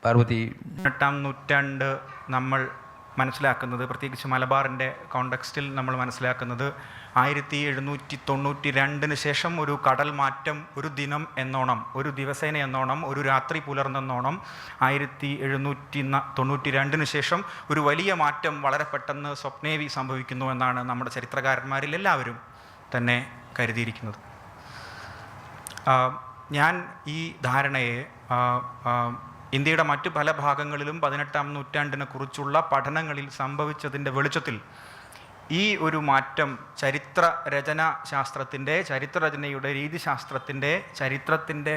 പാർവതി 18-ാം നൂറ്റാണ്ട് നമ്മൾ മനസ്സിലാക്കുന്നത്, പ്രത്യേകിച്ച് മലബാറിൻ്റെ കോണ്ടെക്സ്റ്റിൽ നമ്മൾ മനസ്സിലാക്കുന്നത് 1792 ശേഷം ഒരു കടൽ മാറ്റം, ഒരു ദിനം എന്നോണം, ഒരു ദിവസേന എന്നോണം, ഒരു രാത്രി പുലർന്നെന്നോണം 1792 ശേഷം ഒരു വലിയ മാറ്റം വളരെ പെട്ടെന്ന് സ്വപ്നേവി സംഭവിക്കുന്നു എന്നാണ് നമ്മുടെ ചരിത്രകാരന്മാരിൽ എല്ലാവരും തന്നെ കരുതിയിരിക്കുന്നത്. ഞാൻ ഈ ധാരണയെ ഇന്ത്യയുടെ മറ്റു പല ഭാഗങ്ങളിലും 18-ാം നൂറ്റാണ്ടിനെ കുറിച്ചുള്ള പഠനങ്ങളിൽ സംഭവിച്ചതിൻ്റെ വെളിച്ചത്തിൽ ഈ ഒരു മാറ്റം ചരിത്രരചനയുടെ രീതിശാസ്ത്രത്തിൻ്റെ ചരിത്രത്തിൻ്റെ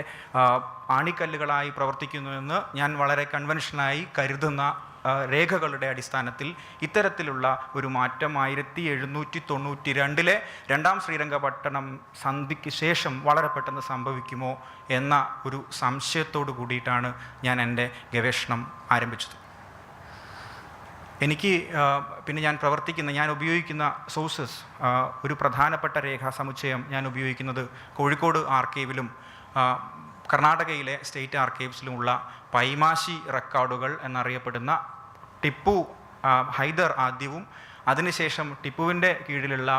ആണിക്കല്ലുകളായി പ്രവർത്തിക്കുന്നുവെന്ന് ഞാൻ വളരെ കൺവെൻഷനായി കരുതുന്ന രേഖകളുടെ അടിസ്ഥാനത്തിൽ ഇത്തരത്തിലുള്ള ഒരു മാറ്റം 1792 രണ്ടാം ശ്രീരംഗപട്ടണം സന്ധിക്ക് ശേഷം വളരെ പെട്ടെന്ന് സംഭവിക്കുമോ എന്ന ഒരു സംശയത്തോടു കൂടിയിട്ടാണ് ഞാൻ എൻ്റെ ഗവേഷണം ആരംഭിച്ചത്. എനിക്ക് ഞാൻ ഉപയോഗിക്കുന്ന സോഴ്സസ്, ഒരു പ്രധാനപ്പെട്ട രേഖാസമുച്ചയം ഞാൻ ഉപയോഗിക്കുന്നത് കോഴിക്കോട് ആർക്കൈവിലും കർണാടകയിലെ സ്റ്റേറ്റ് ആർക്കൈവ്സിലുമുള്ള പൈമാശി റെക്കോർഡുകൾ എന്നറിയപ്പെടുന്ന ടിപ്പു ഹൈദർ ആദ്യവും അതിനുശേഷം ടിപ്പുവിൻ്റെ കീഴിലുള്ള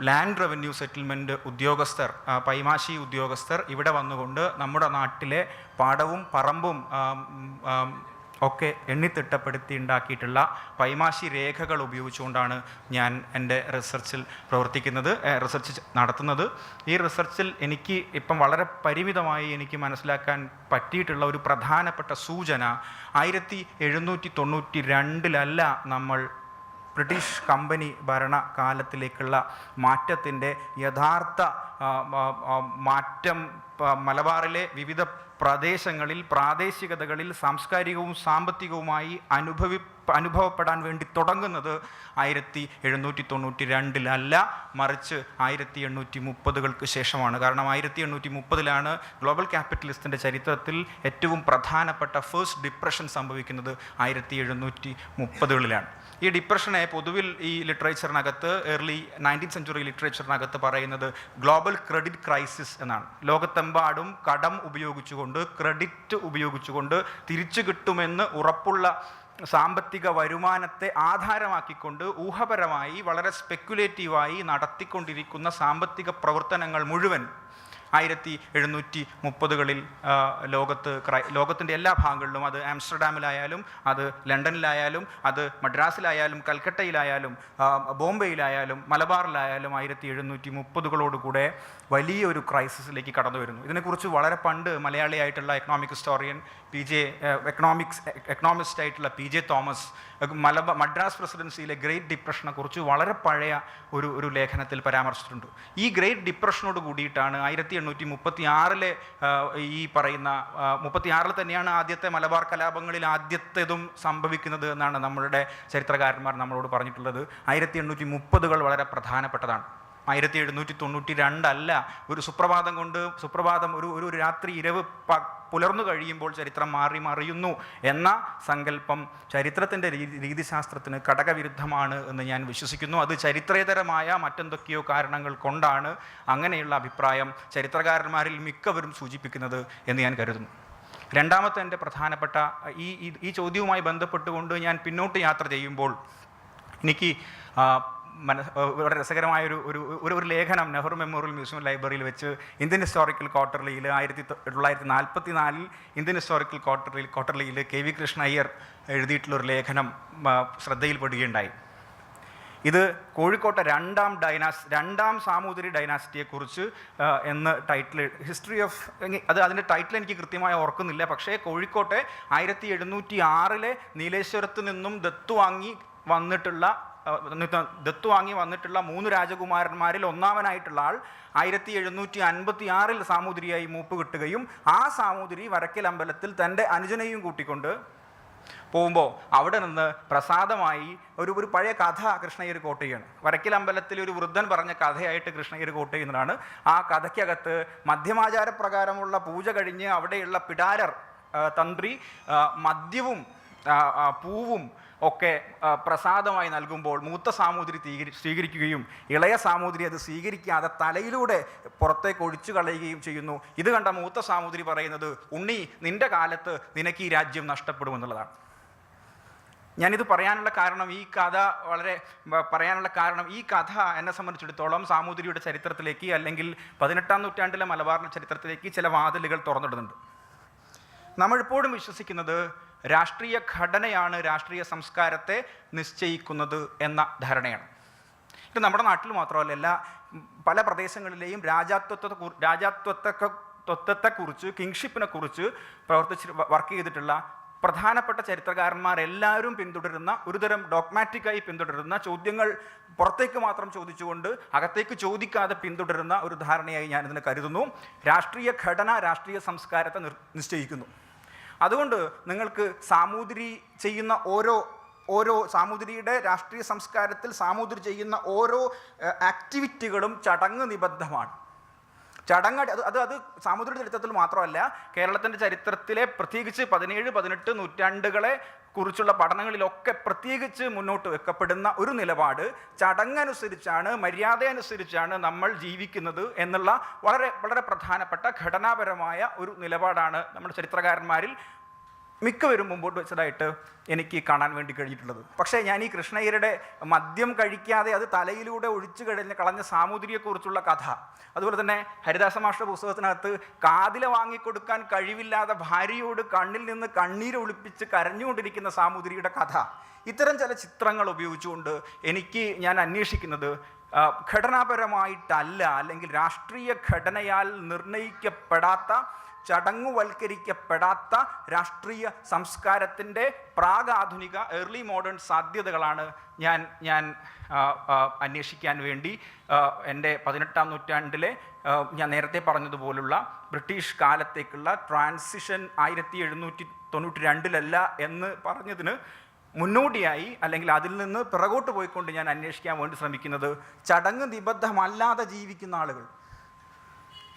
ലാൻഡ് റവന്യൂ സെറ്റിൽമെൻറ്റ് ഉദ്യോഗസ്ഥർ, പൈമാശി ഉദ്യോഗസ്ഥർ ഇവിടെ വന്നുകൊണ്ട് നമ്മുടെ നാട്ടിലെ പാടവും പറമ്പും ഒക്കെ എണ്ണിത്തിട്ടപ്പെടുത്തി ഉണ്ടാക്കിയിട്ടുള്ള പൈമാശി രേഖകൾ ഉപയോഗിച്ചുകൊണ്ടാണ് ഞാൻ എൻ്റെ റിസർച്ച് നടത്തുന്നത്. ഈ റിസർച്ചിൽ എനിക്ക് ഇപ്പം വളരെ പരിമിതമായി എനിക്ക് മനസ്സിലാക്കാൻ പറ്റിയിട്ടുള്ള ഒരു പ്രധാനപ്പെട്ട സൂചന, 1792 നമ്മൾ ബ്രിട്ടീഷ് കമ്പനി ഭരണകാലത്തിലേക്കുള്ള മാറ്റത്തിൻ്റെ യഥാർത്ഥ മാറ്റം മലബാറിലെ വിവിധ പ്രദേശങ്ങളിൽ, പ്രാദേശികതകളിൽ സാംസ്കാരികവും സാമ്പത്തികവുമായി അനുഭവപ്പെടാൻ വേണ്ടി തുടങ്ങുന്നത് 1792 മറിച്ച് 1830 ശേഷമാണ്. കാരണം 1830 ഗ്ലോബൽ ക്യാപിറ്റലിസ്റ്റിൻ്റെ ചരിത്രത്തിൽ ഏറ്റവും പ്രധാനപ്പെട്ട ഫസ്റ്റ് ഡിപ്രഷൻ സംഭവിക്കുന്നത് 1730 ഈ ഡിപ്രഷനെ പൊതുവിൽ ഈ ലിറ്ററേച്ചറിനകത്ത്, ഏർലി 19th സെഞ്ച്വറി ലിറ്ററേച്ചറിനകത്ത് പറയുന്നത് ഗ്ലോബൽ ക്രെഡിറ്റ് ക്രൈസിസ് എന്നാണ്. ലോകത്തെമ്പാടും കടം ഉപയോഗിച്ചുകൊണ്ട്, ക്രെഡിറ്റ് ഉപയോഗിച്ചുകൊണ്ട് തിരിച്ചു കിട്ടുമെന്ന് ഉറപ്പുള്ള സാമ്പത്തിക വരുമാനത്തെ ആധാരമാക്കിക്കൊണ്ട് ഊഹപരമായി വളരെ സ്പെക്കുലേറ്റീവായി നടത്തിക്കൊണ്ടിരിക്കുന്ന സാമ്പത്തിക പ്രവർത്തനങ്ങൾ മുഴുവൻ 1730 ലോകത്തിൻ്റെ എല്ലാ ഭാഗങ്ങളിലും, അത് ആംസ്റ്റർഡാമിലായാലും, അത് ലണ്ടനിലായാലും, അത് മദ്രാസിലായാലും, കൽക്കട്ടയിലായാലും, ബോംബെയിലായാലും, മലബാറിലായാലും 1730 വലിയൊരു ക്രൈസിസിലേക്ക് കടന്നു വരുന്നു. ഇതിനെക്കുറിച്ച് വളരെ പണ്ട് മലയാളിയായിട്ടുള്ള എക്കണോമിക് ഹിസ്റ്റോറിയൻ എക്കണോമിസ്റ്റ് ആയിട്ടുള്ള PJ തോമസ് മദ്രാസ് പ്രസിഡൻസിയിലെ ഗ്രേറ്റ് ഡിപ്രഷനെ കുറിച്ച് വളരെ പഴയ ഒരു ലേഖനത്തിൽ പരാമർശിച്ചിട്ടുണ്ട്. ഈ ഗ്രേറ്റ് ഡിപ്രഷനോട് കൂടിയിട്ടാണ് 1836 ഈ പറയുന്ന 36 തന്നെയാണ് ആദ്യത്തെ മലബാർ കലാപങ്ങളിൽ ആദ്യത്തേതും സംഭവിക്കുന്നത് എന്നാണ് നമ്മളുടെ ചരിത്രകാരന്മാർ നമ്മളോട് പറഞ്ഞിട്ടുള്ളത്. 1830 വളരെ പ്രധാനപ്പെട്ടതാണ്. 1792 ഒരു സുപ്രഭാതം ഒരു രാത്രി ഇരവ് പുലർന്നു കഴിയുമ്പോൾ ചരിത്രം മറിയുന്നു എന്ന സങ്കല്പം ചരിത്രത്തിൻ്റെ രീതിശാസ്ത്രത്തിന് ഘടകവിരുദ്ധമാണ് എന്ന് ഞാൻ വിശ്വസിക്കുന്നു. അത് ചരിത്രേതരമായ മറ്റെന്തൊക്കെയോ കാരണങ്ങൾ കൊണ്ടാണ് അങ്ങനെയുള്ള അഭിപ്രായം ചരിത്രകാരന്മാരിൽ മിക്കവരും സൂചിപ്പിക്കുന്നത് എന്ന് ഞാൻ കരുതുന്നു. രണ്ടാമത്തെ എൻ്റെ പ്രധാനപ്പെട്ട ഈ ചോദ്യവുമായി ബന്ധപ്പെട്ടുകൊണ്ട് ഞാൻ പിന്നോട്ട് യാത്ര ചെയ്യുമ്പോൾ എനിക്ക് വളരെ രസകരമായ ഒരു ലേഖനം നെഹ്റു മെമ്മോറിയൽ മ്യൂസിയം ലൈബ്രറിയിൽ വെച്ച് ഇന്ത്യൻ ഹിസ്റ്റോറിക്കൽ ക്വാർട്ടർലിയിൽ 1944 ഇന്ത്യൻ ഹിസ്റ്റോറിക്കൽ ക്വാർട്ടർലിയിൽ KV കൃഷ്ണ അയ്യർ എഴുതിയിട്ടുള്ളൊരു ലേഖനം ശ്രദ്ധയിൽപ്പെടുകയുണ്ടായി. ഇത് കോഴിക്കോട്ടെ രണ്ടാം സാമൂതിരി ഡൈനാസ്റ്റിയെക്കുറിച്ച് എന്ന് ടൈറ്റിൽ, ഹിസ്റ്ററി ഓഫ് അതിൻ്റെ ടൈറ്റിൽ എനിക്ക് കൃത്യമായി ഓർക്കുന്നില്ല. പക്ഷേ കോഴിക്കോട്ടെ 1706 നീലേശ്വരത്ത് നിന്നും ദത്തു വാങ്ങി വന്നിട്ടുള്ള 3 രാജകുമാരന്മാരിൽ ഒന്നാമനായിട്ടുള്ള ആൾ 1756 സാമൂതിരിയായി മൂപ്പ് കിട്ടുകയും ആ സാമൂതിരി വരക്കൽ അമ്പലത്തിൽ തൻ്റെ അനുജനെയും കൂട്ടിക്കൊണ്ട് പോകുമ്പോൾ അവിടെ നിന്ന് പ്രസാദമായി ഒരു പഴയ കഥ കൃഷ്ണയ്യർ കോട്ട് ചെയ്യാണ്. വരക്കൽ അമ്പലത്തിൽ ഒരു വൃദ്ധൻ പറഞ്ഞ കഥയായിട്ട് കൃഷ്ണയ്യർ കോട്ട് ചെയ്യുന്നതാണ്. ആ കഥയ്ക്കകത്ത് മധ്യമാചാരപ്രകാരമുള്ള പൂജ കഴിഞ്ഞ് അവിടെയുള്ള പിടാരർ തന്ത്രി മദ്യവും പൂവും ഒക്കെ പ്രസാദമായി നൽകുമ്പോൾ മൂത്ത സാമൂതിരി സ്വീകരിക്കുകയും ഇളയ സാമൂതിരി അത് സ്വീകരിക്കാതെ തലയിലൂടെ പുറത്തേക്ക് ഒഴിച്ചു കളയുകയും ചെയ്യുന്നു. ഇത് കണ്ട മൂത്ത സാമൂതിരി പറയുന്നത്, ഉണ്ണി, നിന്റെ കാലത്ത് നിനക്ക് ഈ രാജ്യം നഷ്ടപ്പെടുമെന്നുള്ളതാണ്. ഞാനിത് പറയാനുള്ള കാരണം ഈ കഥ എന്നെ സംബന്ധിച്ചിടത്തോളം സാമൂതിരിയുടെ ചരിത്രത്തിലേക്ക്, അല്ലെങ്കിൽ 18-ാം നൂറ്റാണ്ടിലെ മലബാറിൻ്റെ ചരിത്രത്തിലേക്ക് ചില വാതിലുകൾ തുറന്നിടുന്നുണ്ട്. നമ്മളിപ്പോഴും വിശ്വസിക്കുന്നത് രാഷ്ട്രീയ ഘടനയാണ് രാഷ്ട്രീയ സംസ്കാരത്തെ നിശ്ചയിക്കുന്നത് എന്ന ധാരണയാണ്. ഇത് നമ്മുടെ നാട്ടിൽ മാത്രമല്ല, പല പ്രദേശങ്ങളിലെയും രാജാത്വത്തെക്കുറിച്ച്, കിങ്ഷിപ്പിനെ കുറിച്ച് വർക്ക് ചെയ്തിട്ടുള്ള പ്രധാനപ്പെട്ട ചരിത്രകാരന്മാരെല്ലാവരും പിന്തുടരുന്ന ഒരുതരം ഡോഗ്മാറ്റിക്കായി പിന്തുടരുന്ന, ചോദ്യങ്ങൾ പുറത്തേക്ക് മാത്രം ചോദിച്ചുകൊണ്ട് അകത്തേക്ക് ചോദിക്കാതെ പിന്തുടരുന്ന ഒരു ധാരണയായി ഞാനിതിനെ കരുതുന്നു. രാഷ്ട്രീയ ഘടന രാഷ്ട്രീയ സംസ്കാരത്തെ നിശ്ചയിക്കുന്നു. അതുകൊണ്ട് നിങ്ങൾക്ക് സാമൂതിരി ചെയ്യുന്ന ഓരോ സാമൂതിരിയുടെ രാഷ്ട്രീയ സംസ്കാരത്തിൽ സാമൂതിരി ചെയ്യുന്ന ഓരോ ആക്ടിവിറ്റികളും ചടങ്ങ് നിബദ്ധമാണ്. അത് സാമൂതിരിയുടെ ചരിത്രത്തിൽ മാത്രമല്ല, കേരളത്തിൻ്റെ ചരിത്രത്തിലെ പ്രത്യേകിച്ച് 17-18 നൂറ്റാണ്ടുകളെ കുറിച്ചുള്ള പഠനങ്ങളിലൊക്കെ പ്രത്യേകിച്ച് മുന്നോട്ട് വെക്കപ്പെടുന്ന ഒരു നിലപാട്, ചടങ്ങനുസരിച്ചാണ്, മര്യാദയനുസരിച്ചാണ് നമ്മൾ ജീവിക്കുന്നത് എന്നുള്ള വളരെ വളരെ പ്രധാനപ്പെട്ട ഘടനാപരമായ ഒരു നിലപാടാണ് നമ്മുടെ ചരിത്രകാരന്മാരിൽ മിക്കവരും മുമ്പോട്ട് വെച്ചതായിട്ട് എനിക്ക് കാണാൻ വേണ്ടി കഴിഞ്ഞിട്ടുള്ളത്. പക്ഷേ ഞാൻ ഈ കൃഷ്ണയ്യരുടെ മദ്യം കഴിക്കാതെ അത് തലയിലൂടെ ഒഴിച്ചു കളഞ്ഞ സാമൂതിരിയെക്കുറിച്ചുള്ള കഥ, അതുപോലെ തന്നെ ഹരിദാസ മാഷ്ട പുസ്തകത്തിനകത്ത് കാതില വാങ്ങിക്കൊടുക്കാൻ കഴിവില്ലാത്ത ഭാര്യയോട് കണ്ണിൽ നിന്ന് കണ്ണീര് ഒളിപ്പിച്ച് കരഞ്ഞുകൊണ്ടിരിക്കുന്ന സാമൂതിരിയുടെ കഥ, ഇത്തരം ചില ചിത്രങ്ങൾ ഉപയോഗിച്ചുകൊണ്ട് ഞാൻ അന്വേഷിക്കുന്നത് ഘടനാപരമായിട്ടല്ല, അല്ലെങ്കിൽ രാഷ്ട്രീയ ഘടനയാൽ നിർണയിക്കപ്പെടാത്ത, ചടങ്ങുവൽക്കരിക്കപ്പെടാത്ത രാഷ്ട്രീയ സംസ്കാരത്തിൻ്റെ പ്രാഗാധുനിക ഏർലി മോഡേൺ സാധ്യതകളാണ് ഞാൻ അന്വേഷിക്കാൻ വേണ്ടി എൻ്റെ 18-ാം നൂറ്റാണ്ടിലെ ഞാൻ നേരത്തെ പറഞ്ഞതുപോലുള്ള ബ്രിട്ടീഷ് കാലത്തേക്കുള്ള ട്രാൻസിഷൻ 1792 എന്ന് പറഞ്ഞതിന് മുന്നോടിയായി, അല്ലെങ്കിൽ അതിൽ നിന്ന് പിറകോട്ട് പോയിക്കൊണ്ട് ഞാൻ അന്വേഷിക്കാൻ വേണ്ടി ശ്രമിക്കുന്നത് ചടങ്ങ് നിബദ്ധമല്ലാതെ ജീവിക്കുന്ന ആളുകൾ,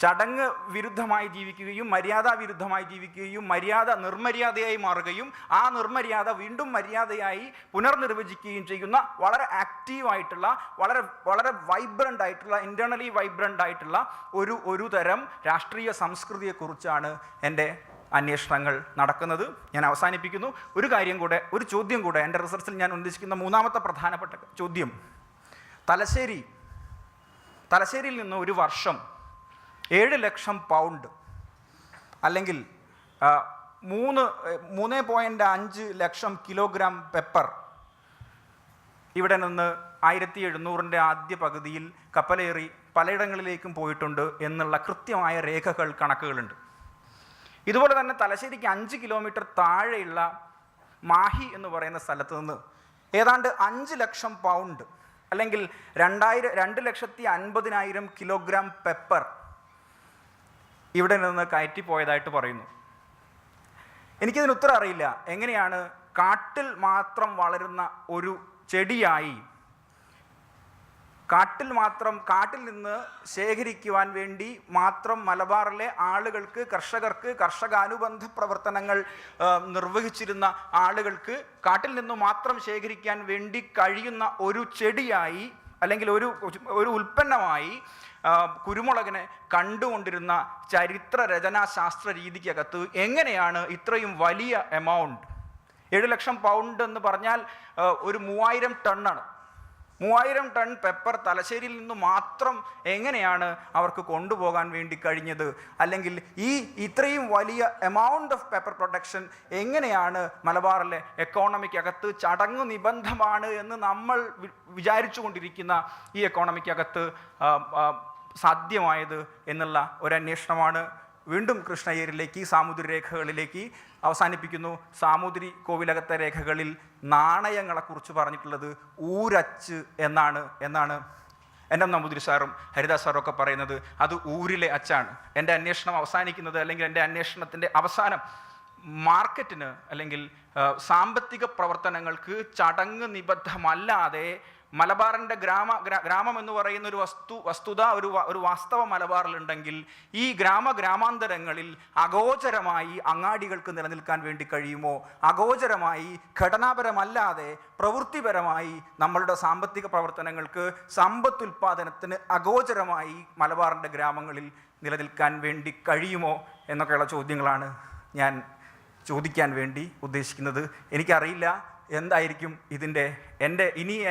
ചടങ്ങ് വിരുദ്ധമായി ജീവിക്കുകയും മര്യാദ വിരുദ്ധമായി ജീവിക്കുകയും മര്യാദ നിർമര്യാദയായി മാറുകയും ആ നിർമര്യാദ വീണ്ടും മര്യാദയായി പുനർനിർവചിക്കുകയും ചെയ്യുന്ന വളരെ ആക്റ്റീവായിട്ടുള്ള, വളരെ വളരെ വൈബ്രൻ്റ് ആയിട്ടുള്ള, ഇൻറ്റേർണലി വൈബ്രൻ്റ് ആയിട്ടുള്ള ഒരു തരം രാഷ്ട്രീയ സംസ്കൃതിയെക്കുറിച്ചാണ് എൻ്റെ അന്വേഷണങ്ങൾ നടക്കുന്നത്. ഞാൻ അവസാനിപ്പിക്കുന്നു. ഒരു ചോദ്യം കൂടെ എൻ്റെ റിസർച്ചിൽ ഞാൻ ഉദ്ദേശിക്കുന്ന മൂന്നാമത്തെ പ്രധാനപ്പെട്ട ചോദ്യം, തലശ്ശേരിയിൽ നിന്ന് ഒരു വർഷം 7 ലക്ഷം പൗണ്ട് അല്ലെങ്കിൽ 3.5 ലക്ഷം കിലോഗ്രാം പെപ്പർ ഇവിടെ നിന്ന് 1700-ന്റെ ആദ്യ പകുതിയിൽ കപ്പലേറി പലയിടങ്ങളിലേക്കും പോയിട്ടുണ്ട് എന്നുള്ള കൃത്യമായ രേഖകൾ, കണക്കുകളുണ്ട്. ഇതുപോലെ തന്നെ തലശ്ശേരിക്ക് 5 കിലോമീറ്റർ താഴെയുള്ള മാഹി എന്ന് പറയുന്ന സ്ഥലത്ത് നിന്ന് ഏതാണ്ട് 5 ലക്ഷം പൗണ്ട് അല്ലെങ്കിൽ 2,50,000 കിലോഗ്രാം പെപ്പർ ഇവിടെ നിന്ന് കയറ്റിപ്പോയതായിട്ട് പറയുന്നു. എനിക്കിതിന് ഉത്തരം അറിയില്ല. എങ്ങനെയാണ് കാട്ടിൽ മാത്രം വളരുന്ന ഒരു ചെടിയായി, കാട്ടിൽ നിന്ന് ശേഖരിക്കുവാൻ വേണ്ടി മാത്രം മലബാറിലെ ആളുകൾക്ക്, കർഷകാനുബന്ധ പ്രവർത്തനങ്ങൾ നിർവഹിച്ചിരുന്ന ആളുകൾക്ക് കാട്ടിൽ നിന്ന് മാത്രം ശേഖരിക്കാൻ വേണ്ടി കഴിയുന്ന ഒരു ചെടിയായി, അല്ലെങ്കിൽ ഒരു ഉൽപ്പന്നമായി കുരുമുളകിനെ കണ്ടുകൊണ്ടിരുന്ന ചരിത്ര രചനാശാസ്ത്ര രീതിക്കകത്ത് എങ്ങനെയാണ് ഇത്രയും വലിയ എമൗണ്ട്, 7 ലക്ഷം പൗണ്ട് എന്ന് പറഞ്ഞാൽ ഒരു 3000 ടണ്ണാണ്, 3000 ടൺ പെപ്പർ തലശ്ശേരിയിൽ നിന്ന് മാത്രം എങ്ങനെയാണ് അവർക്ക് കൊണ്ടുപോകാൻ വേണ്ടി കഴിഞ്ഞത്? അല്ലെങ്കിൽ ഇത്രയും വലിയ എമൗണ്ട് ഓഫ് പേപ്പർ പ്രൊഡക്ഷൻ എങ്ങനെയാണ് മലബാറിലെ എക്കോണമിക്കകത്ത് ചടങ്ങ് നിബന്ധമാണ് എന്ന് നമ്മൾ വിചാരിച്ചു കൊണ്ടിരിക്കുന്ന ഈ എക്കോണമിക്കകത്ത് സാധ്യമായത് എന്നുള്ള ഒരന്വേഷണമാണ്. വീണ്ടും കൃഷ്ണയ്യരിലേക്ക്, സാമൂതിരി രേഖകളിലേക്ക് അവസാനിപ്പിക്കുന്നു. സാമൂതിരി കോവിലകത്തെ രേഖകളിൽ നാണയങ്ങളെക്കുറിച്ച് പറഞ്ഞിട്ടുള്ളത് ഊരച്ച് എന്നാണ് എൻ്റെ നമ്പൂതിരി സാറും ഹരിദാസ് സാറും ഒക്കെ പറയുന്നത് അത് ഊരിലെ അച്ചാണ്. എൻ്റെ അന്വേഷണം അവസാനിക്കുന്നത്, അല്ലെങ്കിൽ എൻ്റെ അന്വേഷണത്തിൻ്റെ അവസാനം മാർക്കറ്റിന് അല്ലെങ്കിൽ സാമ്പത്തിക പ്രവർത്തനങ്ങൾക്ക് ചടങ്ങ് നിബദ്ധമല്ലാതെ മലബാറിൻ്റെ ഗ്രാമം എന്ന് പറയുന്ന ഒരു വസ്തുത ഒരു വാസ്തവ മലബാറിലുണ്ടെങ്കിൽ ഈ ഗ്രാമാന്തരങ്ങളിൽ അഗോചരമായി അങ്ങാടികൾക്ക് നിലനിൽക്കാൻ വേണ്ടി കഴിയുമോ? അഗോചരമായി ഘടനാപരമല്ലാതെ പ്രവൃത്തിപരമായി നമ്മളുടെ സാമ്പത്തിക പ്രവർത്തനങ്ങൾക്ക് സമ്പത്തുൽപാദനത്തിന് അഗോചരമായി മലബാറിൻ്റെ ഗ്രാമങ്ങളിൽ നിലനിൽക്കാൻ വേണ്ടി കഴിയുമോ എന്നൊക്കെയുള്ള ചോദ്യങ്ങളാണ് ഞാൻ ചോദിക്കാൻ വേണ്ടി ഉദ്ദേശിക്കുന്നത്. എനിക്കറിയില്ല എന്തായിരിക്കും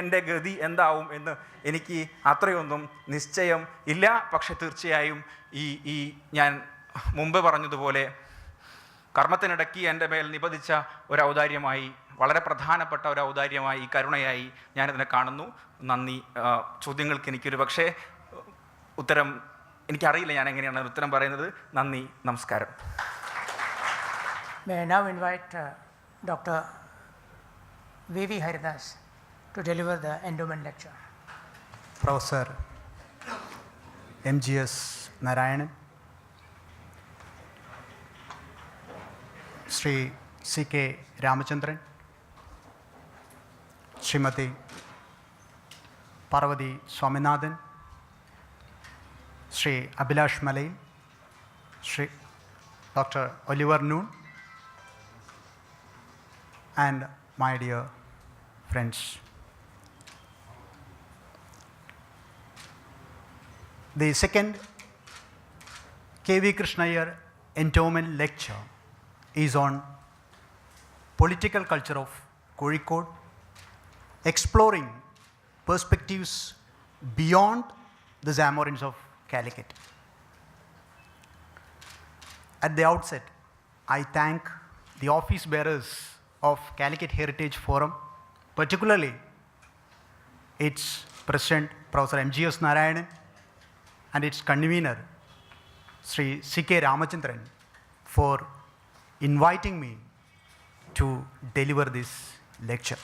എൻ്റെ ഗതി എന്താവും എന്ന് എനിക്ക് അത്രയൊന്നും നിശ്ചയം ഇല്ല. പക്ഷെ തീർച്ചയായും ഈ ഞാൻ മുമ്പ് പറഞ്ഞതുപോലെ കർമ്മത്തിനിടയ്ക്ക് എൻ്റെ മേൽ നിപതിച്ച ഒരു ഔദാര്യമായി, വളരെ പ്രധാനപ്പെട്ട ഒരു ഔദാര്യമായി, കരുണയായി ഞാനിതിനെ കാണുന്നു. നന്ദി. ചോദ്യങ്ങൾക്ക് എനിക്കൊരു പക്ഷേ ഉത്തരം എനിക്കറിയില്ല, ഞാൻ എങ്ങനെയാണ് ഉത്തരം പറയുന്നത്. നന്ദി, നമസ്കാരം. May I now invite Dr. V.V. Haridas to deliver the endowment lecture. Professor M.G.S. Narayanan, Sri C.K. Ramachandran, Srimati Parvati Swaminathan, Sri Abhilash Malay, Sri Dr. Oliver Noon, and my dear friends. The second K.V. Krishnaiyer endowment lecture is on political culture of Kozhikode, exploring perspectives beyond the Zamorins of Calicut. At the outset, I thank the office bearers of Calicut Heritage Forum, particularly its President Professor M.G.S. Narayanan and its convener Sri C.K. Ramachandran, for inviting me to deliver this lecture.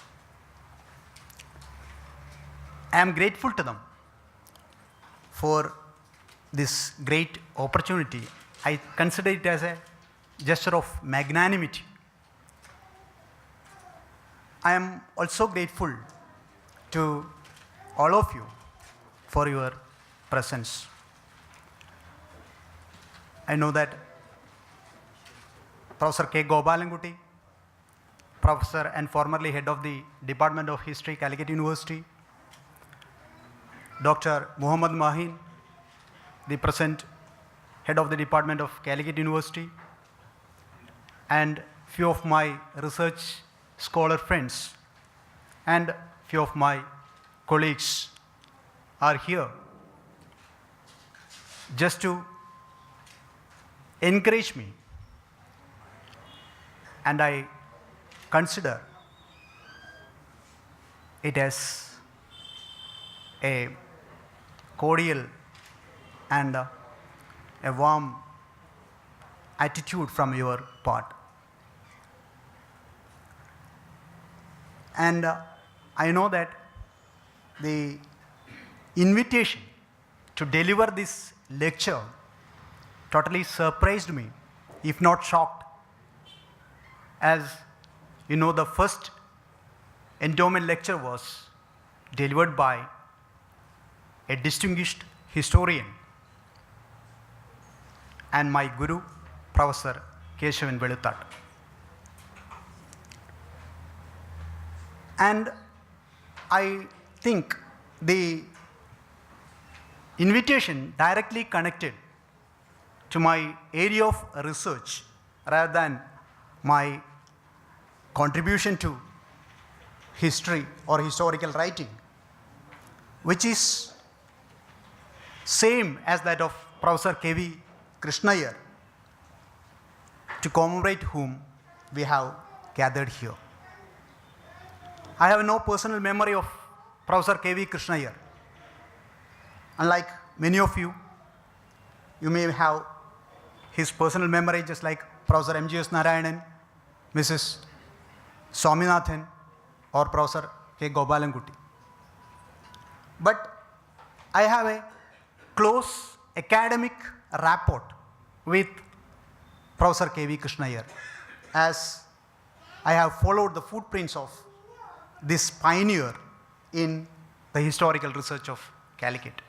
I am grateful to them for this great opportunity. I consider it as a gesture of magnanimity. I am also grateful to all of you for your presence. I know that Professor K. Gopalankutti, Professor and formerly head of the Department of History, Calicut University, Dr. Muhammad Mahin, the present head of the Department of Calicut University, and few of my research scholar friends and few of my colleagues are here just to encourage me, and I consider it as a cordial and a warm attitude from your part. And I know that the invitation to deliver this lecture totally surprised me, if not shocked. As you know, the first endowment lecture was delivered by a distinguished historian and my guru, Professor Keshavan Veluthat. And I think the invitation directly connected to my area of research rather than my contribution to history or historical writing, which is same as that of Professor K.V. Krishnaiyer, to commemorate whom we have gathered here. I have no personal memory of Professor K.V. Krishnaiyer. Unlike many of you, you may have his personal memory, just like Professor M.G.S. Narayanan, Mrs. Swaminathan, or Professor K. Gopalankutti. But I have a close academic rapport with Professor K.V. Krishnaiyer, as I have followed the footprints of this pioneer in the historical research of Calicut.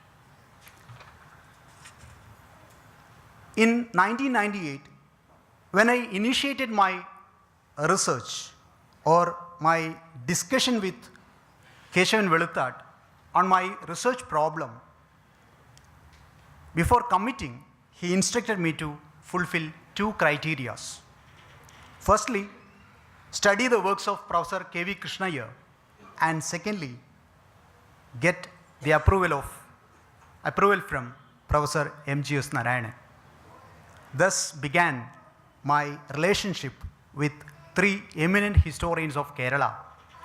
In 1998, when I initiated my research or my discussion with Keshavan Veluthat on my research problem, before committing, he instructed me to fulfill two criteria. Firstly, study the works of Professor K.V. Krishnaiyer, and secondly, get the approval from Professor M.G.S. Narayanan. Thus began my relationship with three eminent historians of Kerala,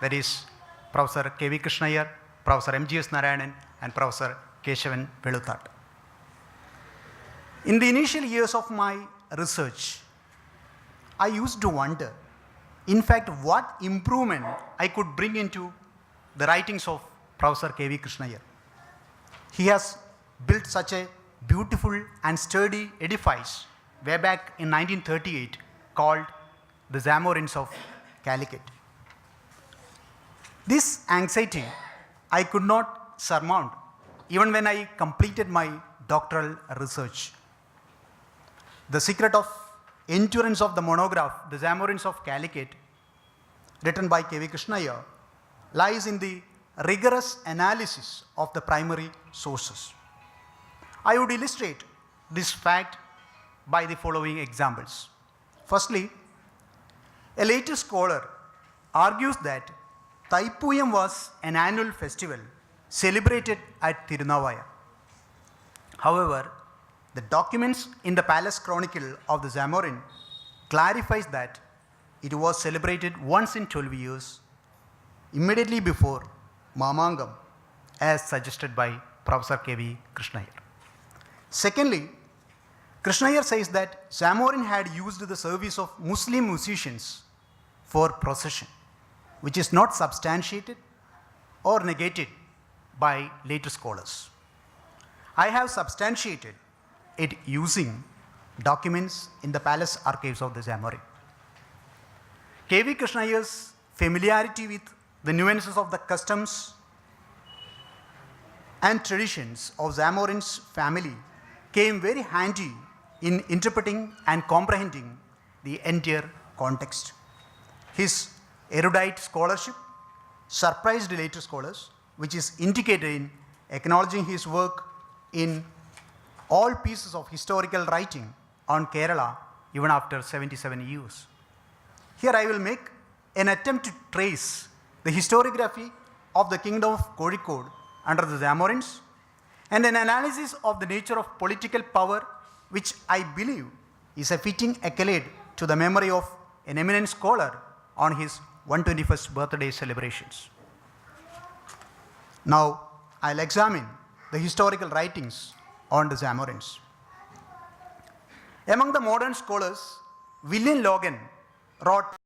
that is Professor K.V. Krishnaiyer, Professor M.G.S. Narayanan, and Professor Keshavan Veluthat. In the initial years of my research, I used to wonder, in fact, what improvement I could bring into the writings of Professor K.V. Krishnaiyer. He has built such a beautiful and sturdy edifice way back in 1938 called the Zamorins of Calicut. This anxiety I could not surmount even when I completed my doctoral research. The secret of endurance of the monograph, The Zamorins of Calicut, written by K.V. Krishnaiyer, lies in the rigorous analysis of the primary sources. I would illustrate this fact by the following examples. Firstly, a later scholar argues that Thaipuyam was an annual festival celebrated at Tirunavaya. However, the documents in the Palace Chronicle of the Zamorin clarifies that it was celebrated once in 12 years, immediately before Mamangam, as suggested by Professor K.V. Krishnaiyer. Secondly, Krishnaiyer says that Zamorin had used the service of Muslim musicians for procession, which is not substantiated or negated by later scholars. I have substantiated it using documents in the palace archives of the Zamorin. K.V. Krishnayer's familiarity with the nuances of the customs and traditions of Zamorin's family came very handy in interpreting and comprehending the entire context. His erudite scholarship surprised later scholars, which is indicated in acknowledging his work in all pieces of historical writing on Kerala even after 77 years. Here I will make an attempt to trace the historiography of the kingdom of Kozhikode under the Zamorins and an analysis of the nature of political power, which I believe is a fitting accolade to the memory of an eminent scholar on his 121st birthday celebrations. Now I'll examine the historical writings on the Zamorins. Among the modern scholars, William Logan wrote